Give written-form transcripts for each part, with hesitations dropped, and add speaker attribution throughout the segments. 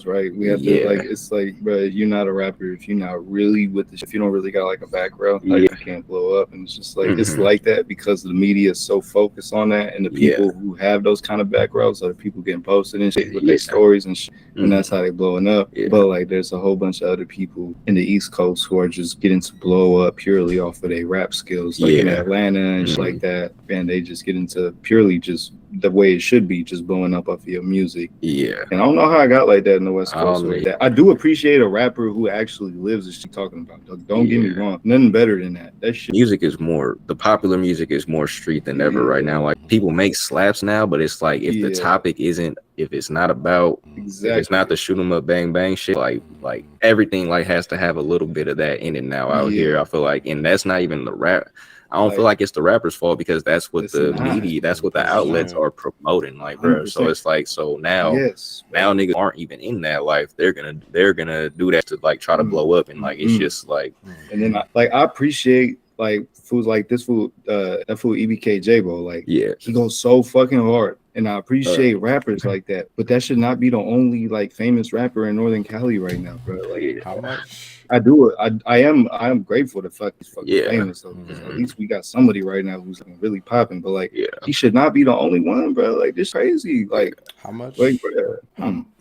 Speaker 1: right? We have to like it's like, bro, you're not a rapper if you're not really with the if you don't really got like a background, like
Speaker 2: yeah,
Speaker 1: you can't blow up. And it's just like it's
Speaker 2: hmm
Speaker 1: like that because the media is so focused on that, and the
Speaker 2: yeah,
Speaker 1: people who have those kind of backgrounds are the people getting posted and shit with their
Speaker 2: yeah,
Speaker 1: stories and shit, and
Speaker 2: hmm
Speaker 1: that's how they blowing up.
Speaker 2: yeah,
Speaker 1: But like there's a whole bunch of other people in the East Coast who are just getting to blow up purely off of their rap skills, like in
Speaker 2: yeah,
Speaker 1: Atlanta and shit
Speaker 2: hmm
Speaker 1: like that. And they just get into purely just the way it should be, just blowing up off of your music.
Speaker 2: yeah.
Speaker 1: And I don't know how I got like that in the West
Speaker 2: I
Speaker 1: Coast
Speaker 2: don't
Speaker 1: or
Speaker 2: know.
Speaker 1: like that. I do appreciate a rapper who actually lives the shit talking about. Don't get me
Speaker 2: Yeah.
Speaker 1: wrong. Nothing better than that. That shit.
Speaker 2: Music is more, the popular music is more street than ever right
Speaker 1: Yeah.
Speaker 2: now. Like people make slaps now, but it's like if the
Speaker 1: Yeah.
Speaker 2: topic isn't, if it's not about, if it's not
Speaker 1: Exactly.
Speaker 2: the shoot 'em up bang bang shit, like everything like has to have a little bit of that in it now out here.
Speaker 1: Yeah.
Speaker 2: I feel like, and that's not even the rap. I don't feel
Speaker 1: Like
Speaker 2: like it's the rapper's fault because that's what
Speaker 1: it's
Speaker 2: the
Speaker 1: not.
Speaker 2: media, that's what the
Speaker 1: It's
Speaker 2: outlets
Speaker 1: not.
Speaker 2: are promoting, like, bro. So
Speaker 1: 100%.
Speaker 2: it's like, so
Speaker 1: Yes.
Speaker 2: now
Speaker 1: Bro.
Speaker 2: niggas aren't even in that life. They're gonna do that to like try to
Speaker 1: Mm,
Speaker 2: blow up, and like it's
Speaker 1: mm.
Speaker 2: just like,
Speaker 1: And then I appreciate like foods like this food, that food EBK J-Bo. Like
Speaker 2: yeah,
Speaker 1: he goes so fucking hard. And I
Speaker 2: uh,
Speaker 1: appreciate rappers like that. But that should not be the only like famous rapper in Northern Cali right now, bro. Like
Speaker 2: yeah,
Speaker 3: How much?
Speaker 1: I am grateful the fuck he's fucking
Speaker 2: yeah.
Speaker 1: famous though, because at
Speaker 2: Mhm.
Speaker 1: least we got somebody right now who's like, really popping. But like
Speaker 2: Yeah,
Speaker 1: he should not be the only one, bro. Like this crazy.
Speaker 3: How
Speaker 1: Like
Speaker 3: much?
Speaker 1: bro.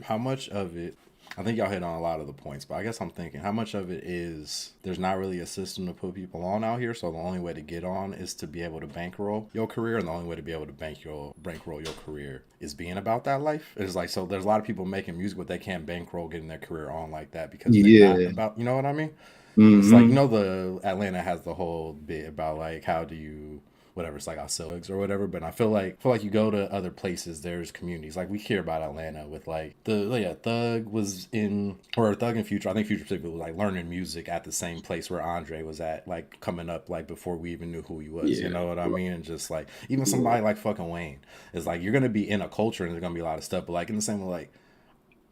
Speaker 3: How much of it? I think y'all hit on a lot of the points, but I guess I'm thinking how much of it is there's not really a system to put people on out here, so the only way to get on is to be able to bankroll your career, and the only way to be able to bankroll your career is being about that life. It's like so there's a lot of people making music, but they can't bankroll getting their career on like that because they're not
Speaker 1: Yeah.
Speaker 3: about. You know what I mean? It's like
Speaker 1: Mm-hmm.
Speaker 3: the Atlanta has the whole bit about like how do you whatever it's like I'll sell drugs or whatever. But I feel like you go to other places, there's communities like we hear about Atlanta with like Thug was in or Thug and Future. I think Future particularly was like learning music at the same place where Andre was at, like coming up like before we even knew who he was. You
Speaker 2: yeah,
Speaker 3: know what I mean? And just like even somebody like fucking Wayne is like you're gonna be in a culture and there's gonna be a lot of stuff, but like in the same way like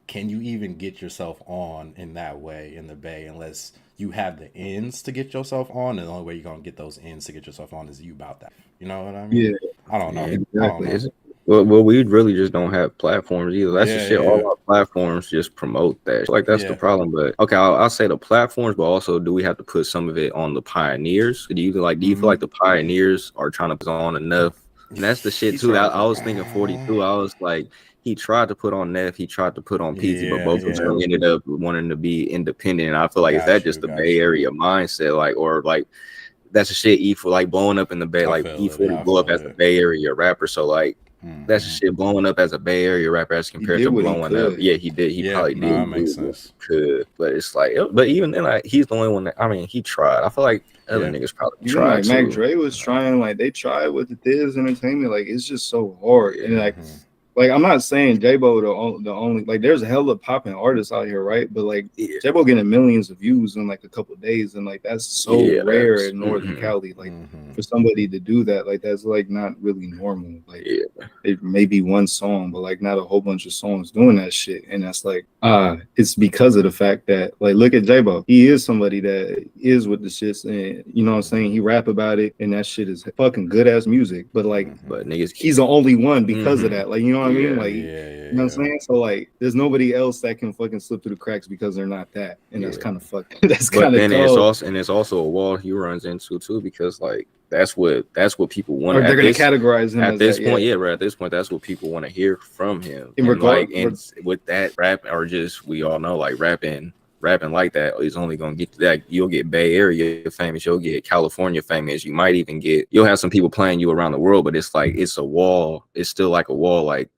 Speaker 3: can you even get yourself on in that way in the Bay unless you have the ends to get yourself on, and the only way you're gonna get those ends to get yourself on is you about that. You know what I mean?
Speaker 1: Yeah,
Speaker 3: I don't know.
Speaker 2: yeah.
Speaker 3: I don't
Speaker 1: exactly.
Speaker 3: know.
Speaker 2: It's, well, we really just don't have platforms either. That's the
Speaker 3: Yeah,
Speaker 2: shit.
Speaker 3: yeah,
Speaker 2: All our platforms just promote that. Like that's the
Speaker 3: yeah.
Speaker 2: problem. But okay, I'll say the platforms, but also do we have to put some of it on the pioneers? Do you feel like
Speaker 3: Mm-hmm.
Speaker 2: the pioneers are trying to put on enough? And that's the shit
Speaker 3: He
Speaker 2: too.
Speaker 3: tried
Speaker 2: I
Speaker 3: to.
Speaker 2: was thinking 42. I was like, he tried to put on Neff, he tried to put on PZ, but
Speaker 3: Yeah,
Speaker 2: both of
Speaker 3: yeah.
Speaker 2: them ended up wanting to be independent. And I feel like is that
Speaker 3: Got
Speaker 2: just
Speaker 3: you,
Speaker 2: the Bay
Speaker 3: got you.
Speaker 2: Area mindset, like or like that's the shit E for like blowing up in the Bay,
Speaker 3: I
Speaker 2: like
Speaker 3: feel it.
Speaker 2: E40
Speaker 3: Yeah, I
Speaker 2: blew up
Speaker 3: feel
Speaker 2: as a
Speaker 3: it.
Speaker 2: Bay Area rapper. So like that's the
Speaker 3: Mm-hmm.
Speaker 2: shit blowing up as a Bay Area rapper as
Speaker 1: He
Speaker 2: compared
Speaker 1: did
Speaker 2: to
Speaker 1: what he
Speaker 2: blowing up.
Speaker 1: could.
Speaker 2: Yeah, he did. He
Speaker 3: Yeah,
Speaker 2: probably
Speaker 3: no,
Speaker 2: did
Speaker 3: that makes
Speaker 2: what
Speaker 3: sense.
Speaker 2: he could, but it's like, but even then, like he's the only one that I mean, he tried. I feel like other
Speaker 3: Yeah.
Speaker 2: niggas probably
Speaker 1: Even
Speaker 2: tried
Speaker 1: like Mac
Speaker 2: too.
Speaker 1: Dre was trying, like they tried with the Thiz Entertainment. Like it's just so hard. And
Speaker 2: Yeah,
Speaker 3: Mm-hmm.
Speaker 1: like I'm not saying J-Bo the only like there's a hell of popping artists out here, right? But like
Speaker 2: yeah,
Speaker 1: J-Bo getting millions of views in like a couple of days, and like that's so
Speaker 2: yeah.
Speaker 1: rare
Speaker 2: That's
Speaker 1: in Northern
Speaker 2: mm-hmm,
Speaker 1: Cali. Like
Speaker 3: Mm-hmm.
Speaker 1: for somebody to do that, like that's like not really normal. Like
Speaker 2: yeah,
Speaker 1: it may be one song, but like not a whole bunch of songs doing that shit. And that's like it's because of the fact that like look at J-Bo. He is somebody that is with the shits, and you know what I'm saying? He rap about it, and that shit is fucking good ass music. But like
Speaker 3: Mm-hmm.
Speaker 2: but niggas,
Speaker 1: he's the only one because of
Speaker 2: mm-hmm,
Speaker 1: that. Like, you know what I mean?
Speaker 2: yeah.
Speaker 1: Like, you
Speaker 3: Yeah, yeah,
Speaker 1: know what I'm
Speaker 3: yeah.
Speaker 1: saying? So like, there's nobody else that can fucking slip through the cracks because they're not that, and that's
Speaker 2: Yeah.
Speaker 1: kind of fucked. That's
Speaker 2: But
Speaker 1: kind of
Speaker 2: then
Speaker 1: cold.
Speaker 2: it's also a wall he runs into too because like that's what people want
Speaker 1: Or they're
Speaker 2: at
Speaker 1: gonna
Speaker 2: this
Speaker 1: categorize him as that, yeah.
Speaker 2: point. Yeah, right at this point, that's what people want to hear from him.
Speaker 1: In
Speaker 2: And
Speaker 1: regard,
Speaker 2: like and with that rap or just we all know like rapping like that is only gonna get to that. You'll get Bay Area famous, you'll get California famous, you might even you'll have some people playing you around the world, but it's like it's a wall, it's still like a wall, like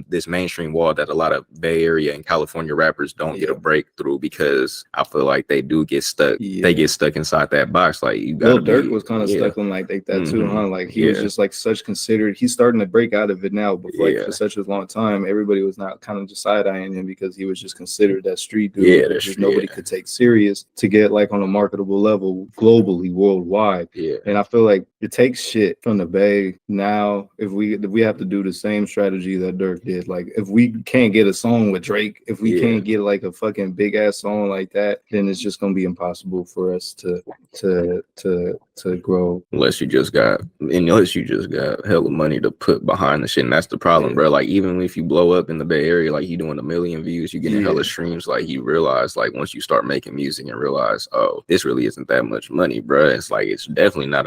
Speaker 2: this mainstream wall that a lot of Bay Area and California rappers don't get a breakthrough because I feel like they do get stuck.
Speaker 1: yeah.
Speaker 2: They get stuck inside that box. Like you
Speaker 1: Lil
Speaker 2: gotta
Speaker 1: Durk
Speaker 2: be,
Speaker 1: was kind of
Speaker 2: yeah,
Speaker 1: stuck on like that too, huh? Like he was
Speaker 2: yeah,
Speaker 1: just like such considered. He's starting to break out of it now, but like
Speaker 2: yeah,
Speaker 1: for such a long time, everybody was not kind of just side eyeing him because he was just considered that street dude,
Speaker 2: yeah,
Speaker 1: that
Speaker 2: that's
Speaker 1: just nobody
Speaker 2: yeah,
Speaker 1: could take serious to get like on a marketable level globally, worldwide.
Speaker 2: yeah,
Speaker 1: And I feel like it takes shit from the Bay now. If we have to do the same strategy that Durk Dirk did. Like, if we can't get a song with Drake, if we can't get like a fucking big ass song like that, then it's just gonna be impossible for us to grow.
Speaker 2: Unless you just got hella money to put behind the shit, and that's the problem, bro. Like, even if you blow up in the Bay Area, like you doing 1 million views, you getting hella streams. Like, you realize, like, once you start making music and realize, oh, this really isn't that much money, bro. It's like it's definitely not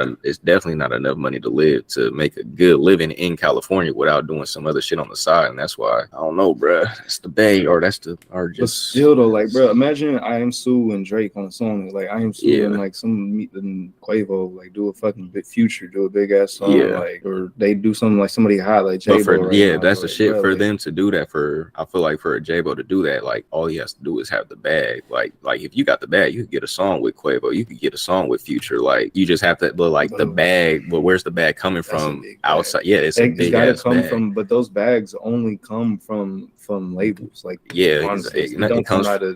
Speaker 2: enough money to live to make a good living in California without doing some other shit on the side. And that's why I don't know, bro. It's the Bay, or just.
Speaker 1: But still though, like, bro, imagine I Am Sue and Drake on a song. Like, I Am Sue and like some meet and Quavo, like, do a fucking big Future, do a big ass song, like, or they do something like somebody hot like J-Bo.
Speaker 2: That's the shit, bro, for them to do that. I feel like for a J-Bo to do that, like, all he has to do is have the bag. Like if you got the bag, you could get a song with Quavo, you could get a song with Future. Like, you just have to, but like the bag, well, where's the bag coming from? Outside? Yeah, it's a big ass bag.
Speaker 1: From, but those bags only come from labels. Like, honestly,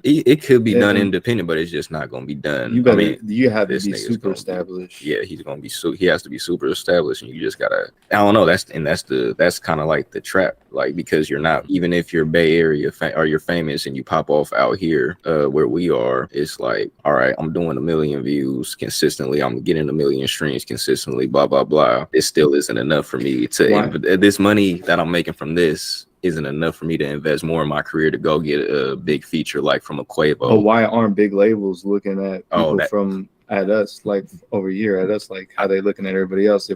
Speaker 2: it could be done independent, but it's just not gonna be done.
Speaker 1: You have to be super established.
Speaker 2: He's gonna be he has to be super established, and you just gotta, I don't know, that's kind of like the trap, like, because you're not, even if you're Bay Area or you're famous and you pop off out here where we are, it's like, all right, I'm doing 1 million views consistently, I'm getting 1 million streams consistently, blah blah blah. It still isn't enough for me to this money that I'm making from this isn't enough for me to invest more in my career to go get a big feature like from a Quavo.
Speaker 1: But why aren't big labels looking at people at us, like over here at us, like how they looking at everybody else?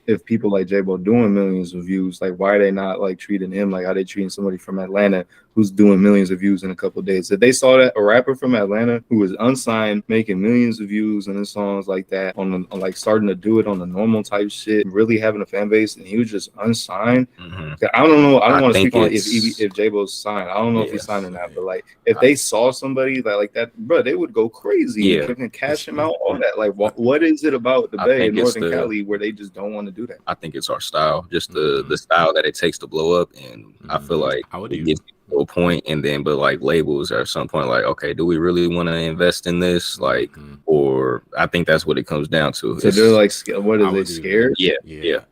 Speaker 1: If people like J-Bo doing millions of views, like, why are they not like treating him like how they treating somebody from Atlanta who's doing millions of views in a couple of days? If they saw that a rapper from Atlanta who was unsigned making millions of views in his songs like that, on like starting to do it on the normal type shit, really having a fan base, and he was just unsigned. I don't know. I don't want to speak on if J-Bo's signed. I don't know if he's signed or not, but like, if they saw somebody like that, bro, they would go crazy and cash him out, all that. Like, what is it about the Bay in Northern Cali where they just don't want to do that?
Speaker 2: I think it's our style, just the style that it takes to blow up, and I feel like it gets to a point, and then but like labels at some point, like, okay, do we really want to invest in this? Like, or I think that's what it comes down to.
Speaker 1: So they're like, what are they scared?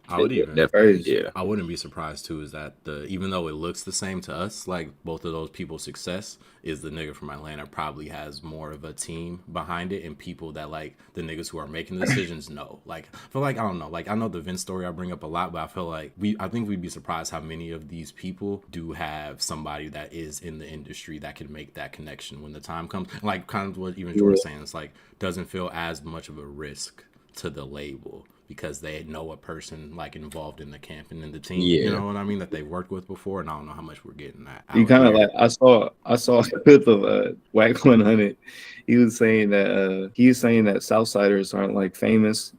Speaker 3: I would even
Speaker 2: definitely,
Speaker 3: I wouldn't be surprised too, is that even though it looks the same to us, like both of those people's success is the nigga from Atlanta probably has more of a team behind it, and people that like the niggas who are making the decisions know. Like, I feel like, I don't know, like, I know the Vince story I bring up a lot, but I feel like I think we'd be surprised how many of these people do have somebody that is in the industry that can make that connection when the time comes. Like, kind of what even George was saying, it's like, doesn't feel as much of a risk to the label because they know a person like involved in the camp and in the team, you know what I mean, that they worked with before. And I don't know how much we're getting that.
Speaker 1: You kind of like, I saw a clip of Wack 100. He was saying that Southsiders aren't like famous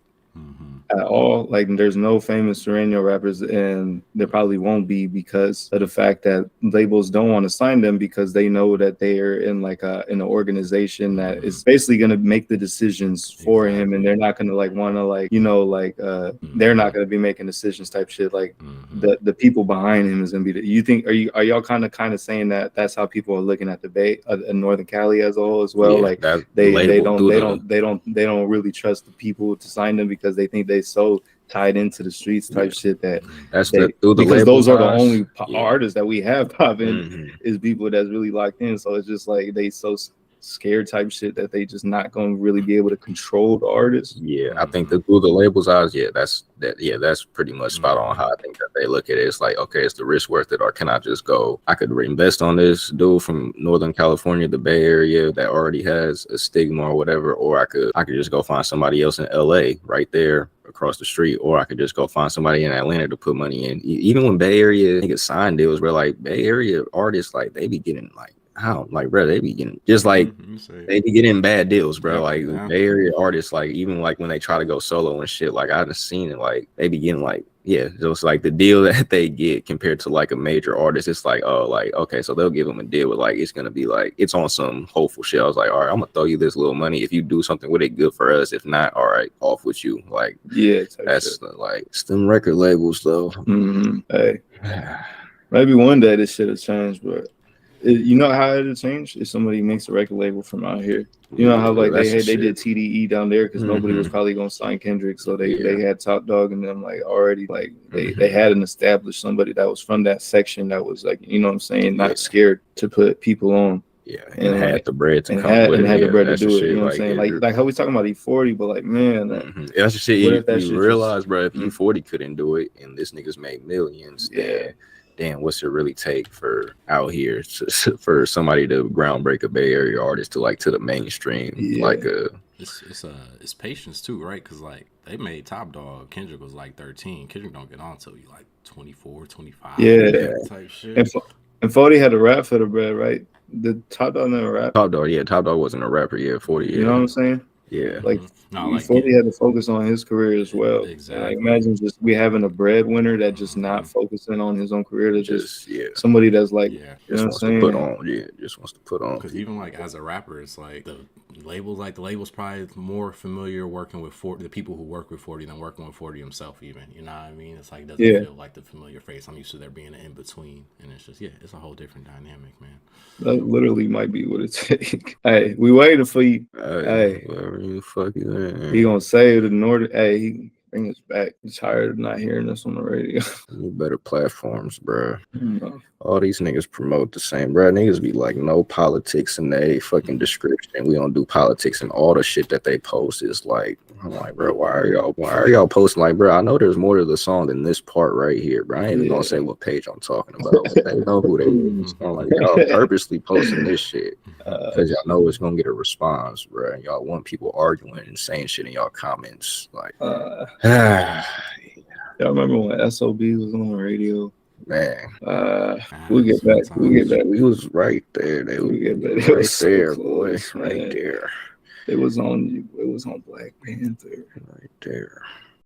Speaker 1: at all. Like, there's no famous Sereno rappers, and there probably won't be, because of the fact that labels don't want to sign them, because they know that they are in like in an organization that is basically going to make the decisions for him, and they're not going to like want to like, you know, like they're not going to be making decisions type shit. Like the people behind him is going to be. You think are y'all kind of saying that that's how people are looking at the Bay, Northern Cali as a whole as well? Like, they don't really trust the people to sign them because they think they so tied into the streets type shit that because those are the only artists that we have popping is people that's really locked in. So it's just like they so scared type shit that they just not gonna really be able to control the artist.
Speaker 2: I think through the label's eyes, that's pretty much spot on how I think that they look at it. It's like, okay, is the risk worth it, or can I just go, I could reinvest on this dude from Northern California, the Bay Area, that already has a stigma or whatever, or I could just go find somebody else in LA right there across the street, or I could just go find somebody in Atlanta to put money in. Even when Bay Area niggas sign deals, where like Bay Area artists, like, they be getting like, how, like, bro, they be getting just like they be getting bad deals, bro. Like Bay Area artists, like, even like when they try to go solo and shit, like I've seen it, like they be getting like, so it's like the deal that they get compared to like a major artist, it's like, oh, like, okay, so they'll give them a deal with like, it's gonna be like, it's on some hopeful shit. I was like, all right, I'm gonna throw you this little money. If you do something with it, good for us. If not, all right, off with you. Like, that's like STEM record labels though.
Speaker 1: Hey, maybe one day this shit has changed, but You know how it'll change if somebody makes a record label from out here. You know how like they did TDE down there because nobody was probably gonna sign Kendrick, so they had Top Dog and them like already like they had an established somebody that was from that section that was like, you know what I'm saying, not scared to put people on.
Speaker 2: Yeah, and had
Speaker 1: like,
Speaker 2: the bread to
Speaker 1: and
Speaker 2: come
Speaker 1: had,
Speaker 2: with
Speaker 1: and
Speaker 2: it.
Speaker 1: had the bread to
Speaker 2: That's the
Speaker 1: do it.
Speaker 2: shit,
Speaker 1: You know what I'm saying? Like how we talking about E40, but like man,
Speaker 2: that's the shit.
Speaker 1: what
Speaker 2: If
Speaker 1: if that
Speaker 2: you
Speaker 1: shit
Speaker 2: realize,
Speaker 1: just-
Speaker 2: bro, if E40 couldn't do it and this niggas made millions, then damn, what's it really take for out here for somebody to groundbreak a Bay Area artist to like to the mainstream? Like
Speaker 3: it's patience too, right? Because like they made Top Dog, Kendrick was like 13. Kendrick don't get on till you like 24, 25. Type shit.
Speaker 1: And 40 had a rap for the bread, right? The Top Dog never rap.
Speaker 2: Top Dog wasn't a rapper. 40.
Speaker 1: You know what I'm saying?
Speaker 2: Yeah.
Speaker 1: Like 40 had to focus on his career as well.
Speaker 3: Exactly.
Speaker 1: Like, imagine just we having a breadwinner that just not focusing on his own career, to just somebody that's like,
Speaker 2: just wants to put on. Just wants to put on.
Speaker 3: Because even like as a rapper, it's like the label's probably more familiar working with 40, the people who work with 40 than working with 40 himself even. You know what I mean? It's like doesn't feel like the familiar face. I'm used to there being an in between, and it's just it's a whole different dynamic, man.
Speaker 1: That literally might be what it takes. Hey, we waiting for you. Hey,
Speaker 2: whatever you fuck you in.
Speaker 1: He gonna save the Nordic. Hey, he bring us back. He's tired of not hearing us on the radio.
Speaker 2: Better platforms, bro. All these niggas promote the same, bro. Niggas be like, no politics in their fucking description. We don't do politics, and all the shit that they post is like, I'm like, bro, why are y'all posting? Like, bro, I know there's more to the song than this part right here, bro. I ain't even gonna say what page I'm talking about. But they know who they is. I'm like, y'all purposely posting this shit because y'all know it's gonna get a response, bro. And y'all want people arguing and saying shit in y'all comments, like.
Speaker 1: Y'all remember when SOB was on the radio?
Speaker 2: Man,
Speaker 1: we'll get back.
Speaker 2: We was right there.
Speaker 1: We'll get back.
Speaker 2: Right there, boys. Right there.
Speaker 1: It was on Black Panther.
Speaker 2: Right there.